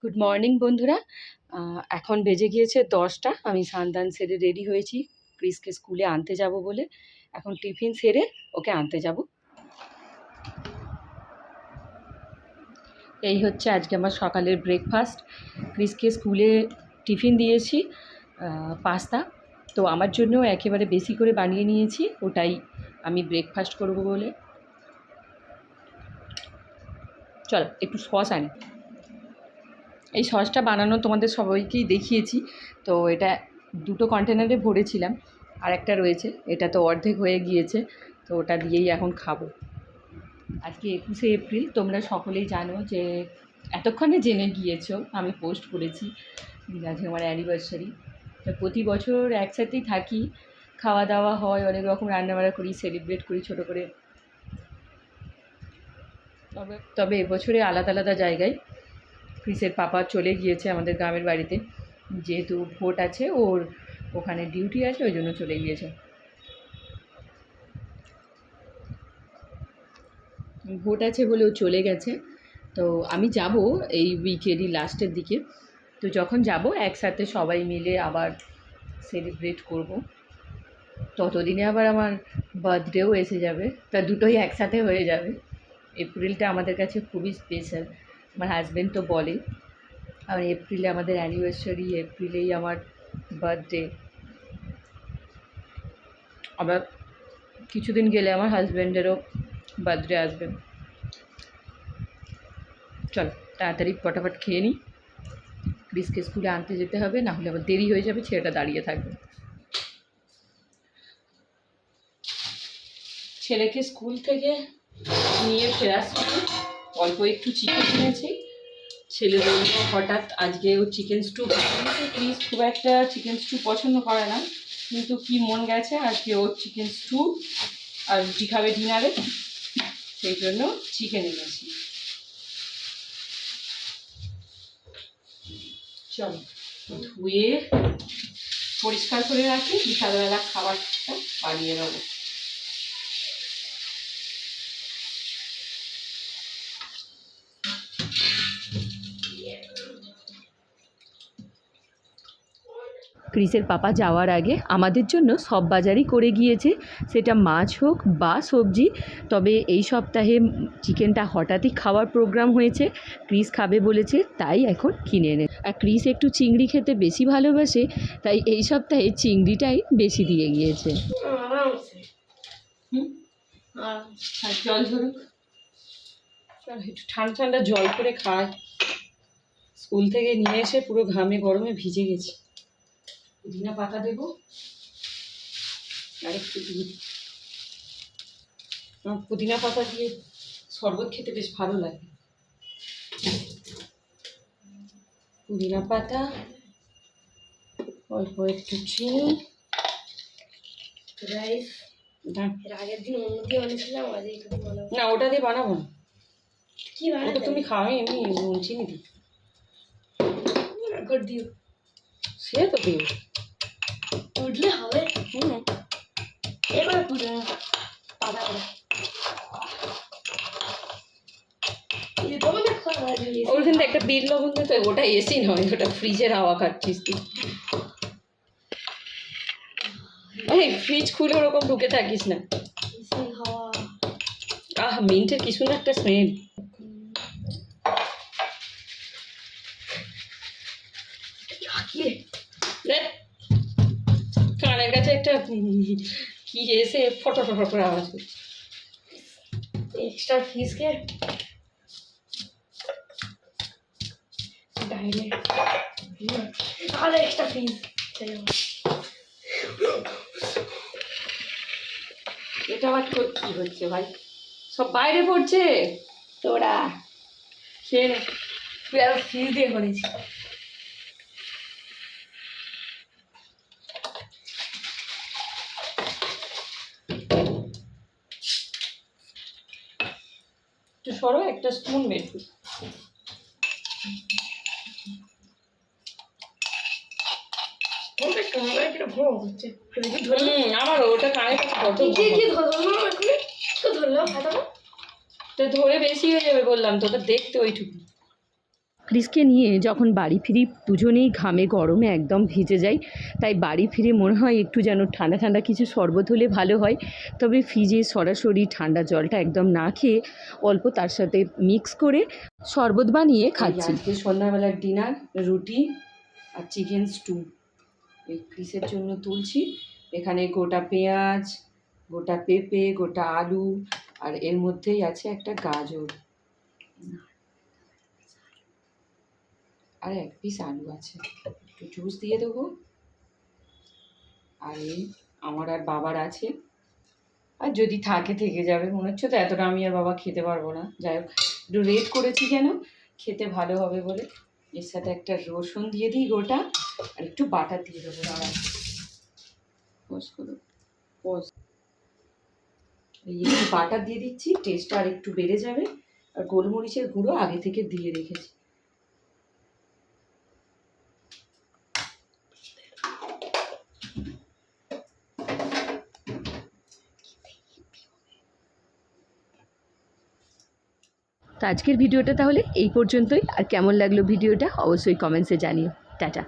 Good morning বন্ধুরা। এখন বেজে গিয়েছে 10টা। আমি স্নান সেরে রেডি হয়েছি ক্রিসকে স্কুলে আনতে যাব বলে। এখন টিফিন সেরে ওকে আনতে যাব। এই হচ্ছে আজকে আমার সকালের ব্রেকফাস্ট। ক্রিসকে স্কুলে টিফিন দিয়েছি পাস্তা। তো আমার জন্য একেবারে বেশি করে বানিয়ে নিয়েছি, ওটাই আমি ব্রেকফাস্ট করব বলে। চল একটু সস আনি। এই সসটা বানানো তোমাদের সবাইকেই দেখিয়েছি। তো এটা 2টো কন্টেনারে ভরেছিলাম, আর একটা রয়েছে, এটা তো অর্ধেক হয়ে গিয়েছে। তো ওটা দিয়েই এখন খাবো। আজকে 21শে এপ্রিল। তোমরা সকলেই জানো যে, এতক্ষণে জেনে গিয়েছো, আমি পোস্ট করেছি আজকে আমার অ্যানিভার্সারি। তো প্রতি বছর একসাথেই থাকি, খাওয়া দাওয়া হয়, অনেক রকম রান্নাবান্না করি, সেলিব্রেট করি ছোটো করে। তবে এবছরে আলাদা আলাদা জায়গায়। ক্রিসের পাপা চলে গিয়েছে আমাদের গ্রামের বাড়িতে, যেহেতু ভোট আছে, ওর ওখানে ডিউটি আছে, ওই জন্য চলে গিয়েছে। ভোট আছে বলে ও চলে গেছে। তো আমি যাব এই উইকেরই লাস্টের দিকে। তো যখন যাব একসাথে সবাই মিলে আবার সেলিব্রেট করব। ততদিনে আবার আমার বার্থডেও এসে যাবে, তা দুটোই একসাথে হয়ে যাবে। এপ্রিলটা আমাদের কাছে খুবই স্পেশাল। আমার হাজব্যান্ড তো বলে, আর এপ্রিলে আমাদের অ্যানিভার্সারি, এপ্রিলেই আমার বার্থডে। আবার কিছুদিন গেলে আমার হাজব্যান্ডেরও বার্থডে আসবে। চল তাড়াতাড়ি ফটাফট খেয়ে নিই, ক্রিসকে স্কুলে আনতে যেতে হবে, না হলে আবার দেরি হয়ে যাবে, ছেলেটা দাঁড়িয়ে থাকবে। ছেলেকে স্কুল থেকে নিয়ে ফেরার সময় অল্প একটু চিকেন কিনেছি। ছেলে বলল হঠাৎ আজকে ও চিকেন স্টু বানিয়েছে। ক্রিস খুব একটা চিকেন স্টু পছন্দ করে না, কিন্তু কি মন গেছে আজকে ওর চিকেন স্টু আর রুটি খাবে ডিনারে, সেই জন্য চিকেন এনেছি। চল ধুয়ে পরিষ্কার করে রাখি, বিকালবেলা খাবারটা বানিয়ে নেবো। ক্রিসের পাপা যাওয়ার আগে আমাদের জন্য সব বাজারই করে গিয়েছে, সেটা মাছ হোক বা সবজি। তবে এই সপ্তাহে চিকেনটা হঠাৎই খাওয়ার প্রোগ্রাম হয়েছে, ক্রিস খাবে বলেছে, তাই এখন কিনে এনে। আর ক্রিস একটু চিংড়ি খেতে বেশি ভালোবাসে, তাই এই সপ্তাহে চিংড়িটাই বেশি দিয়ে গিয়েছে। আর জল ঝরুক, একটু ঠান্ডা ঠান্ডা জল করে খায়। স্কুল থেকে নিয়ে এসে পুরো ঘামে গরমে ভিজে গেছে। পুদিনা পাতা দেবো আর একটু দুধ। পুদিনা পাতা দিয়ে শরবত খেতে বেশ ভালো লাগে। পুদিনা পাতা, অল্প একটু চিনি। আগের দিন অন্য দিয়ে বানিয়েছিলাম, আজ এইটা দিয়ে বানাবো। না, ওটা দিয়ে বানাবো না। কি বানাবো? তুমি খাও, এমনি নুন চিনি দিই। দিও, সে তো দিও, উঠলে হবে। এবার পুদিনা পাতা করে ওর কিন্তু একটা বিট লবণ দিত, ওটা এসি নয়, ওটা ফ্রিজের হাওয়া খাচ্ছিস তুই। এই ফ্রিজ খুলে ওরকম ঢুকে থাকিস না। মিন্টের কি সুন্দর একটা স্মেল। কানের কাছে একটা কি এসে ফটো ফটো করে আওয়াজ করছে। এক্সট্রা ফিসকে তাহলে এক্সট্রা ফিস এটা আবার তোর কি হচ্ছে ভাই? সব বাইরে পড়ছে। তোরা খেয়ে নে। তুই আর ফিস দিয়ে করেছিস। একটু সরো, একটা স্পুন বের করি। আমার ওটা কানে তো ধরে বেশি হয়ে যাবে বললাম তো, ওটা দেখতে ওইটুকু। ক্রিসকে নিয়ে যখন বাড়ি ফিরি দুজনেই ঘামে গরমে একদম ভিজে যাই, তাই বাড়ি ফিরে মনে হয় একটু যেন ঠান্ডা ঠান্ডা কিছু শরবত হলে ভালো হয়। তবে ফ্রিজে সরাসরি ঠান্ডা জলটা একদম না খেয়ে অল্প তার সাথে মিক্স করে শরবত বানিয়ে খাচ্ছি। আজকে সন্ধ্যাবেলার ডিনার রুটি আর চিকেন স্টু এই ক্রিসের জন্য তুলছি। এখানে গোটা পেঁয়াজ, গোটা পেঁপে, গোটা আলু, আর এর মধ্যেই আছে একটা গাজর, আর এক পিস আলু আছে। একটু জুস দিয়ে দেবো। আর এই আমার আর বাবার আছে, আর যদি থাকে থেকে যাবে। মনে হচ্ছে তো এতটা আমি আর বাবা খেতে পারবো না। যাই হোক, একটু রেড করেছি কেন, খেতে ভালো হবে বলে। এর সাথে একটা রসুন দিয়ে দিই গোটা, আর একটু বাটার দিয়ে দেবো। এই একটু বাটার দিয়ে দিচ্ছি, টেস্টটা আর একটু বেড়ে যাবে। আর গোলমরিচের গুঁড়ো আগে থেকে দিয়ে রেখেছি। তো আজকের ভিডিওটা তাহলে এই পর্যন্তই। আর কেমন লাগলো ভিডিওটা অবশ্যই কমেন্টসে জানিও। টাটা।